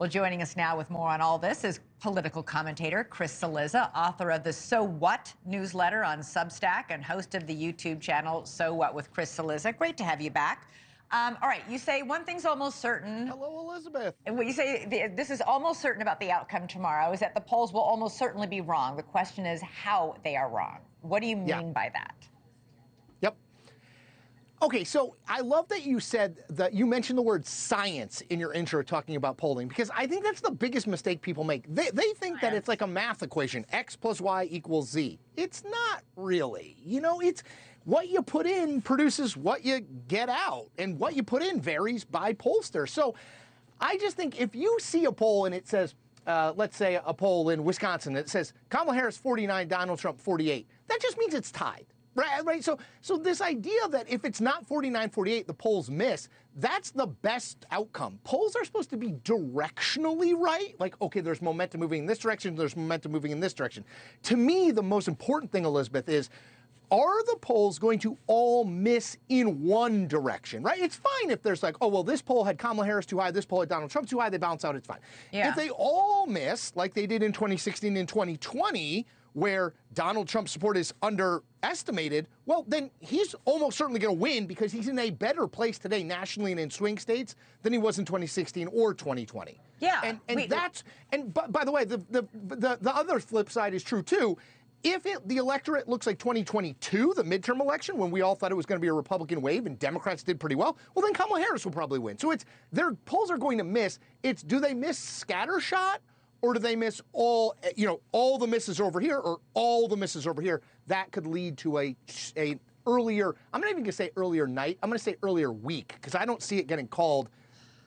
Well, joining us now with more on all this is political commentator Chris Cillizza, author of the So What newsletter on Substack and host of the YouTube channel So What with Chris Cillizza. Great to have you back. All right, you say one thing's almost certain. Hello, Elizabeth. And what you say, this is almost certain about the outcome tomorrow, is that the polls will almost certainly be wrong. The question is how they are wrong. What do you mean by that? Yep. Okay, so I love that you said that you mentioned the word science in your intro talking about polling, because I think that's the biggest mistake people make. They think that it's like a math equation, X plus Y equals Z. It's not really. You know, it's what you put in produces what you get out, and what you put in varies by pollster. So I just think if you see a poll and it says, let's say a poll in Wisconsin that says Kamala Harris 49, Donald Trump 48, that just means it's tied. Right. So this idea that if it's not 49-48, the polls miss, that's the best outcome. Polls are supposed to be directionally right. Like, okay, there's momentum moving in this direction, there's momentum moving in this direction. To me, the most important thing, Elizabeth, is are the polls going to all miss in one direction, right? It's fine if there's like, oh, well, this poll had Kamala Harris too high, this poll had Donald Trump too high, they bounce out, it's fine. Yeah. If they all miss, like they did in 2016 and 2020, where Donald Trump's support is underestimated, well, then he's almost certainly going to win because he's in a better place today nationally and in swing states than he was in 2016 or 2020. Yeah. And by the way, the other flip side is true too. If the electorate looks like 2022, the midterm election, when we all thought it was going to be a Republican wave and Democrats did pretty well, well, then Kamala Harris will probably win. So their polls are going to miss. It's, do they miss scattershot? Or do they miss all, all the misses over here or all the misses over here? That could lead to a earlier, I'm not even gonna say earlier night, I'm gonna say earlier week, because I don't see it getting called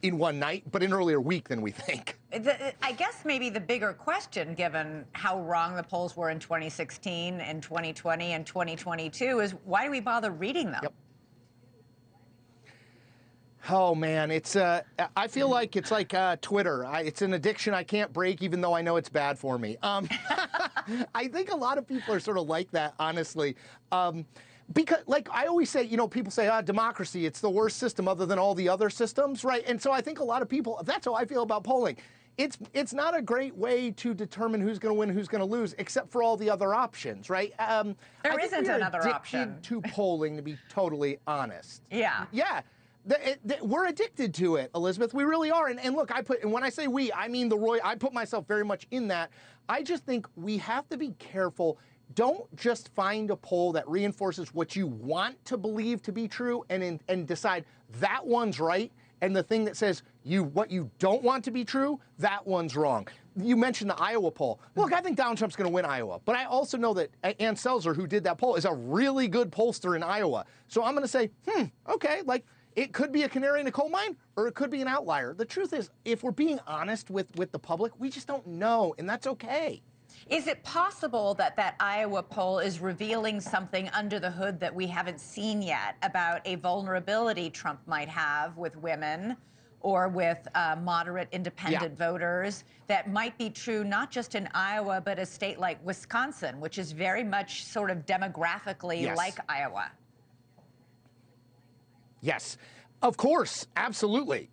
in one night, but an earlier week than we think. I guess maybe the bigger question, given how wrong the polls were in 2016 and 2020 and 2022, is why do we bother reading them? Yep. Oh, man, it's I feel like it's like Twitter. It's an addiction I can't break, even though I know it's bad for me. I think a lot of people are sort of like that, honestly. Because, like I always say, people say, democracy, it's the worst system other than all the other systems, right? And so I think a lot of people, that's how I feel about polling. It's not a great way to determine who's going to win, who's going to lose, except for all the other options, right? There isn't another option. To polling, to be totally honest. Yeah. Yeah. We're addicted to it, Elizabeth. We really are. And look, and when I say we, I mean I put myself very much in that. I just think we have to be careful. Don't just find a poll that reinforces what you want to believe to be true and decide that one's right. And the thing that says what you don't want to be true, that one's wrong. You mentioned the Iowa poll. Look, I think Donald Trump's going to win Iowa. But I also know that Ann Selzer, who did that poll, is a really good pollster in Iowa. So I'm going to say, okay, like, it could be a canary in a coal mine, or it could be an outlier. The truth is, if we're being honest with the public, we just don't know, and that's okay. Is it possible that that Iowa poll is revealing something under the hood that we haven't seen yet about a vulnerability Trump might have with women or with moderate independent voters that might be true not just in Iowa, but a state like Wisconsin, which is very much sort of demographically like Iowa? Yes, of course, absolutely.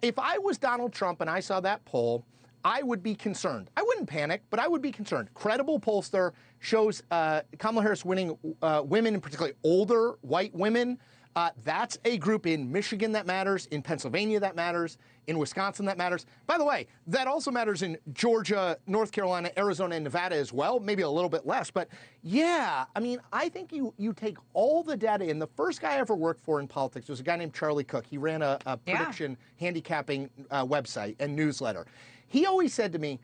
If I was Donald Trump and I saw that poll, I would be concerned. I wouldn't panic, but I would be concerned. Credible pollster shows Kamala Harris winning women, and particularly older white women. That's a group in Michigan that matters, in Pennsylvania that matters, in Wisconsin that matters. By the way, that also matters in Georgia, North Carolina, Arizona, and Nevada as well, maybe a little bit less. But yeah, I mean, I think you take all the data in. The first guy I ever worked for in politics was a guy named Charlie Cook. He ran a prediction handicapping website and newsletter. He always said to me,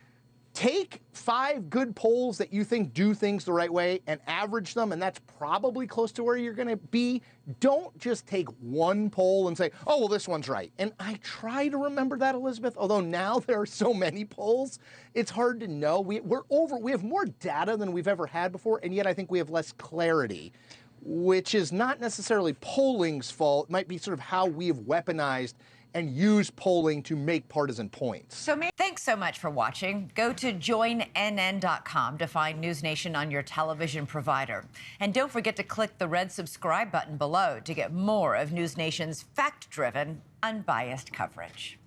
take 5 good polls that you think do things the right way and average them, and that's probably close to where you're going to be. Don't just take one poll and say, oh, well, this one's right. And I try to remember that, Elizabeth, although now there are so many polls, it's hard to know. We have more data than we've ever had before, and yet I think we have less clarity, which is not necessarily polling's fault. It might be sort of how we have weaponized and use polling to make partisan points. So thanks so much for watching. Go to joinnn.com to find NewsNation on your television provider. And don't forget to click the red subscribe button below to get more of NewsNation's fact-driven, unbiased coverage.